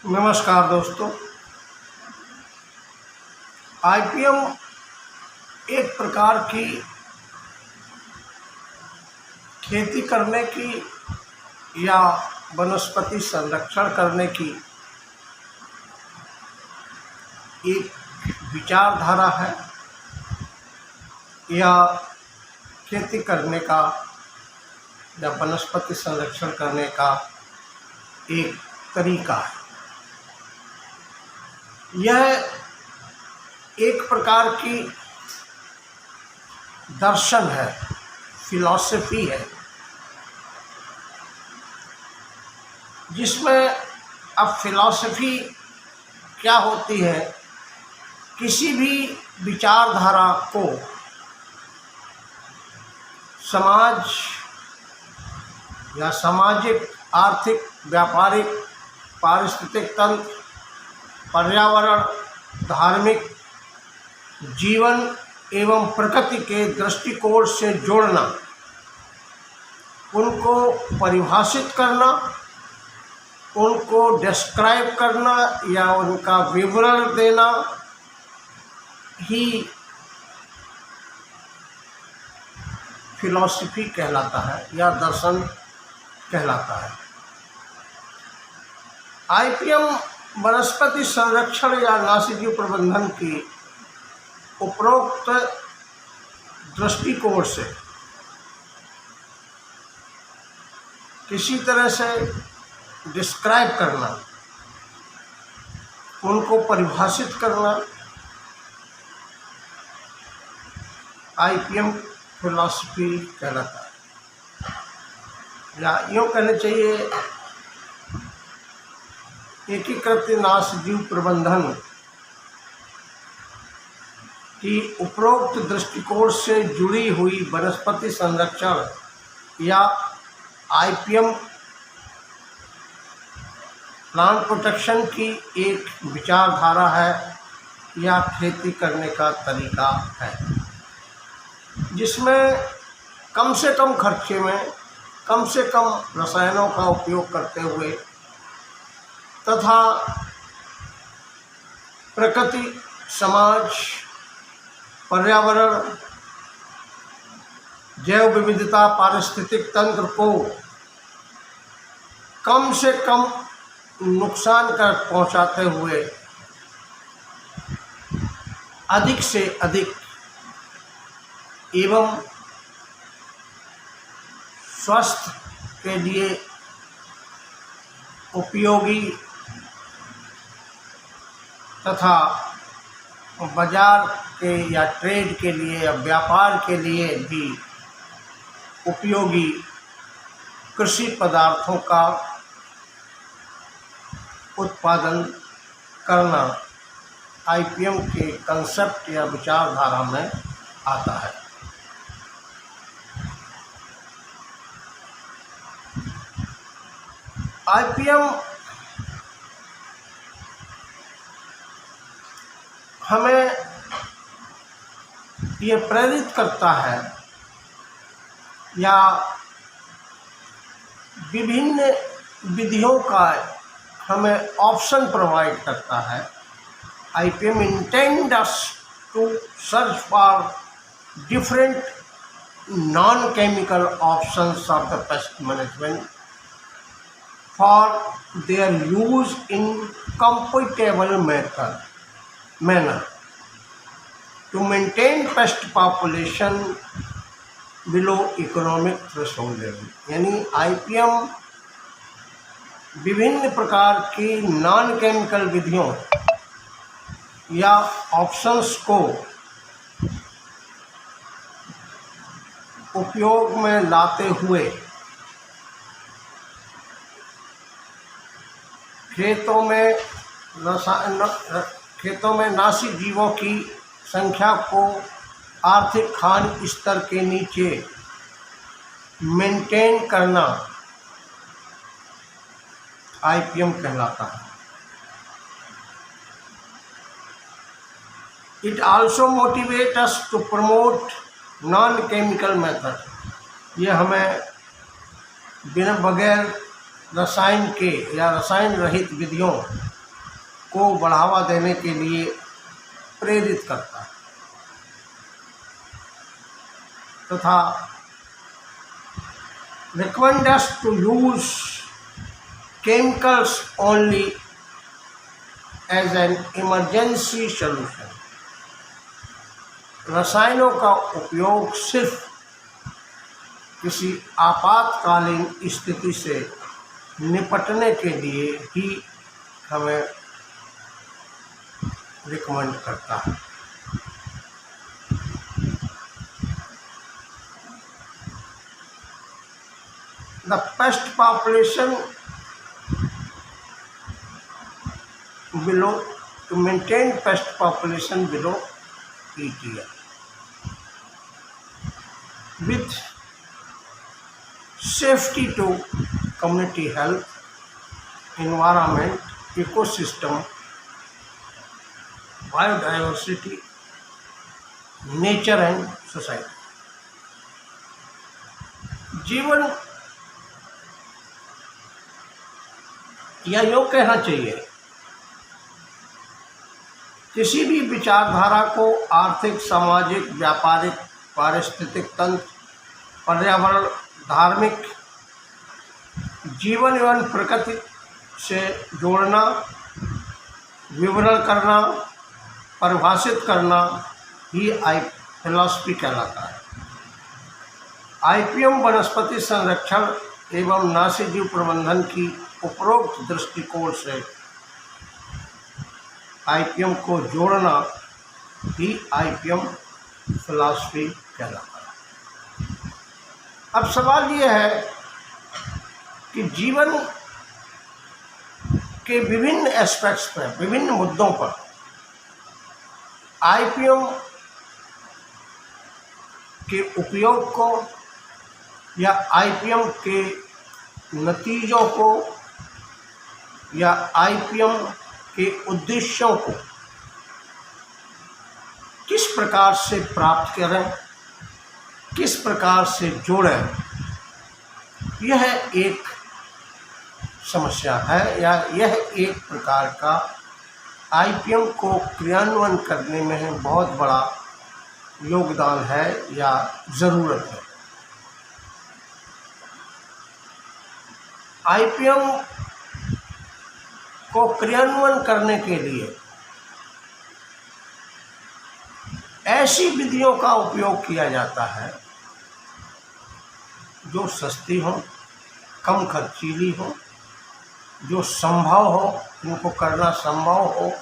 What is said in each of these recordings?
नमस्कार दोस्तों। आईपीएम एक प्रकार की खेती करने की या वनस्पति संरक्षण करने की एक विचारधारा है या खेती करने का या वनस्पति संरक्षण करने का एक तरीका है। यह एक प्रकार की दर्शन है, फिलॉसफी है, जिसमें अब फिलॉसफी क्या होती है, किसी भी विचारधारा को समाज या सामाजिक, आर्थिक, व्यापारिक, पारिस्थितिक तंत्र, पर्यावरण, धार्मिक, जीवन एवं प्रकृति के दृष्टिकोण से जोड़ना, उनको परिभाषित करना, उनको डिस्क्राइब करना या उनका विवरण देना ही फिलॉसफी कहलाता है या दर्शन कहलाता है। आईपीएम वनस्पति संरक्षण या नाशीजीव प्रबंधन की उपरोक्त दृष्टिकोण से किसी तरह से डिस्क्राइब करना, उनको परिभाषित करना आईपीएम फिलॉसफी कहलाता है। या यूँ कहना चाहिए एकीकृत नाशीजीव प्रबंधन की उपरोक्त दृष्टिकोण से जुड़ी हुई वनस्पति संरक्षण या आईपीएम प्लांट प्रोटेक्शन की एक विचारधारा है या खेती करने का तरीका है, जिसमें कम से कम खर्चे में कम से कम रसायनों का उपयोग करते हुए तथा प्रकृति, समाज, पर्यावरण, जैव विविधता, पारिस्थितिक तंत्र को कम से कम नुकसान कर पहुंचाते हुए अधिक से अधिक एवं स्वास्थ्य के लिए उपयोगी तथा बाजार के या ट्रेड के लिए या व्यापार के लिए भी उपयोगी कृषि पदार्थों का उत्पादन करना आईपीएम के कंसेप्ट या विचारधारा में आता है। आईपीएम हमें ये प्रेरित करता है या विभिन्न विधियों का हमें ऑप्शन प्रोवाइड करता है। IPM intend us to search for different non chemical options of the pest management for their use in compatible manner to maintain pest population below economic threshold level। यानी आईपीएम विभिन्न प्रकार की non chemical विधियों या options को उपयोग में लाते हुए खेतों में नाशी जीवों की संख्या को आर्थिक हानि स्तर के नीचे मेंटेन करना आईपीएम कहलाता है। It also motivate us to promote non chemical method. ये हमें बिना बगैर रसायन के या रसायन रहित विधियों को बढ़ावा देने के लिए प्रेरित करता है तथा recommend us to use chemicals only as an emergency solution। रसायनों का उपयोग सिर्फ किसी आपातकालीन स्थिति से निपटने के लिए ही हमें रिकमेंड करता है। The pest population below, to maintain pest population below ETL with safety to community health, environment, ecosystem, biodiversity, nature and society। जीवन या यूँ कहना चाहिए, किसी भी विचारधारा को आर्थिक, सामाजिक, व्यापारिक, पारिस्थितिक तंत्र, पर्यावरण, धार्मिक, जीवन एवं प्रकृति से जोड़ना, विवरण करना, परिभाषित करना ही फिलॉसफी कहलाता है। आईपीएम वनस्पति संरक्षण एवं नाशीजीव प्रबंधन की उपरोक्त दृष्टिकोण से आईपीएम को जोड़ना ही आईपीएम फिलॉसफी कहलाता है। अब सवाल यह है कि जीवन के विभिन्न एस्पेक्ट्स पर, विभिन्न मुद्दों पर आईपीएम के उपयोग को या आईपीएम के नतीजों को या आईपीएम के उद्देश्यों को किस प्रकार से प्राप्त करें, किस प्रकार से जोड़ें, यह एक समस्या है या यह एक प्रकार का आईपीएम को क्रियान्वयन करने में बहुत बड़ा योगदान है या ज़रूरत है। आईपीएम को क्रियान्वयन करने के लिए ऐसी विधियों का उपयोग किया जाता है जो सस्ती हो, कम खर्चीली हो, जो संभव हो, इनको करना संभव हो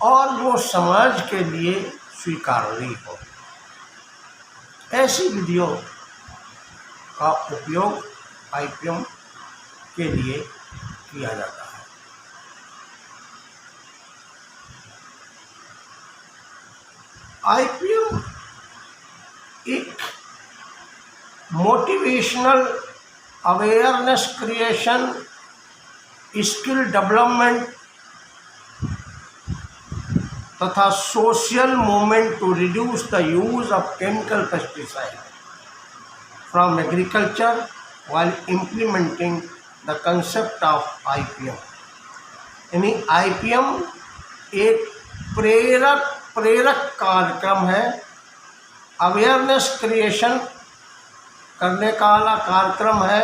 और जो समाज के लिए स्वीकार्य हो। ऐसी विधियों का उपयोग आईपीएम के लिए किया जाता है। आईपीएम एक motivational awareness creation, skill development तथा social movement to reduce the use of chemical pesticide from agriculture while implementing the concept of IPM। यानी आईपीएम एक प्रेरक कार्यक्रम है, अवेयरनेस क्रिएशन करने का वाला कार्यक्रम है,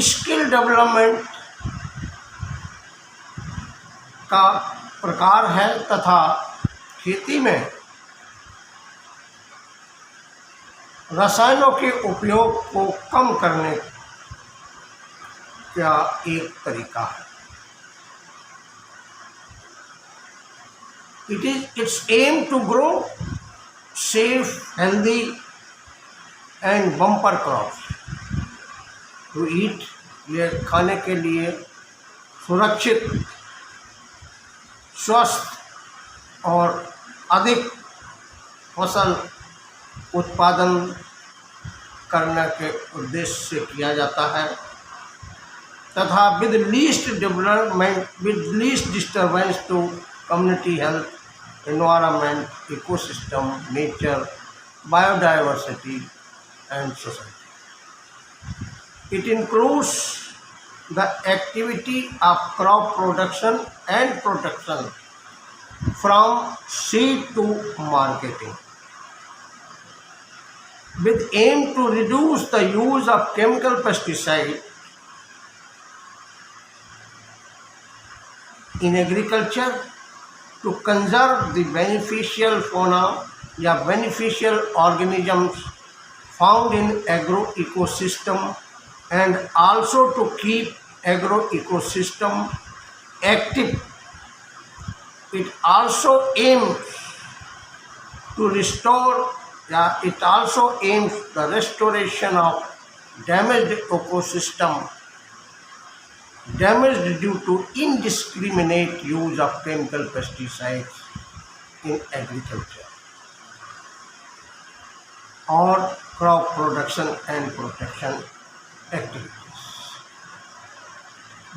स्किल डेवलपमेंट का प्रकार है तथा खेती में रसायनों के उपयोग को कम करने का एक तरीका है। Its aim to grow safe, healthy and bumper crops to eat। ये खाने के लिए सुरक्षित, स्वस्थ और अधिक फसल उत्पादन करने के उद्देश्य से किया जाता है तथा with least development, with least disturbance to community health, environment, ecosystem, nature, biodiversity and society। It includes the activity of crop production and protection from seed to marketing, with aim to reduce the use of chemical pesticide in agriculture, to conserve the beneficial fauna या beneficial organisms found in agro ecosystem, and also to keep agro ecosystem active. It also aims to restore, it also aims the restoration of damaged ecosystem damaged due to indiscriminate use of chemical pesticides in agriculture or crop production and protection activities.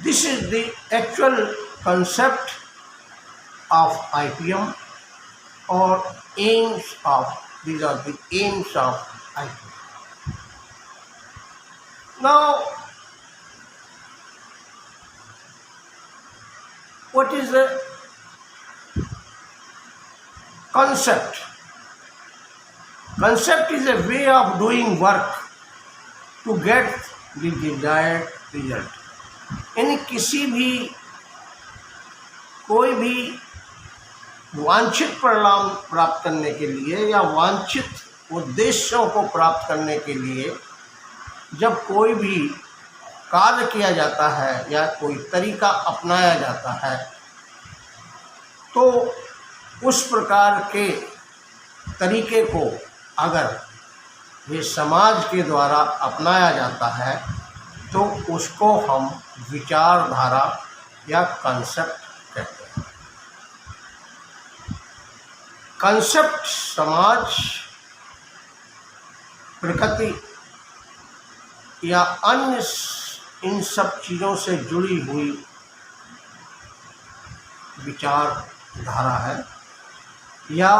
This is the actual concept of IPM or aims of, these are the aims of IPM. Now, what is the concept? Concept is a way of doing work to get the desired result. यानी किसी भी कोई भी वांछित परिणाम प्राप्त करने के लिए या वांछित उद्देश्यों को प्राप्त करने के लिए जब कोई भी कार्य किया जाता है या कोई तरीका अपनाया जाता है, तो उस प्रकार के तरीके को अगर ये समाज के द्वारा अपनाया जाता है तो उसको हम विचारधारा या कंसेप्ट कहते हैं। कंसेप्ट समाज, प्रकृति या अन्य इन सब चीज़ों से जुड़ी हुई विचारधारा है या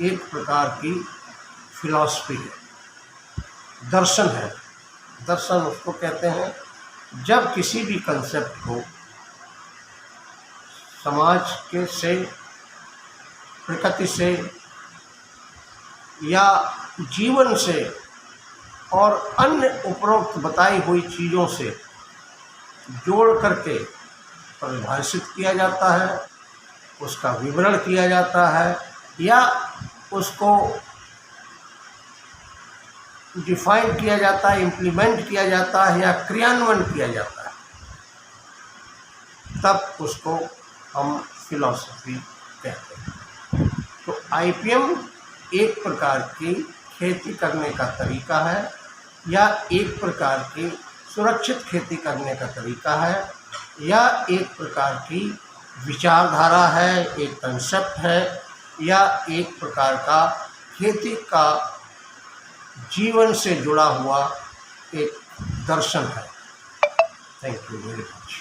एक प्रकार की फिलॉसफी है, दर्शन है। दर्शन उसको कहते हैं जब किसी भी कंसेप्ट को समाज के से, प्रकृति से या जीवन से और अन्य उपरोक्त बताई हुई चीज़ों से जोड़ करके परिभाषित किया जाता है, उसका विवरण किया जाता है या उसको डिफाइन किया जाता है, इम्प्लीमेंट किया जाता है या क्रियान्वयन किया जाता है, तब उसको हम फिलॉसफी कहते हैं। तो आईपीएम एक प्रकार की खेती करने का तरीका है या एक प्रकार की सुरक्षित खेती करने का तरीका है या एक प्रकार की विचारधारा है, एक कंसेप्ट है या एक प्रकार का खेती का जीवन से जुड़ा हुआ एक दर्शन है। Thank you very much.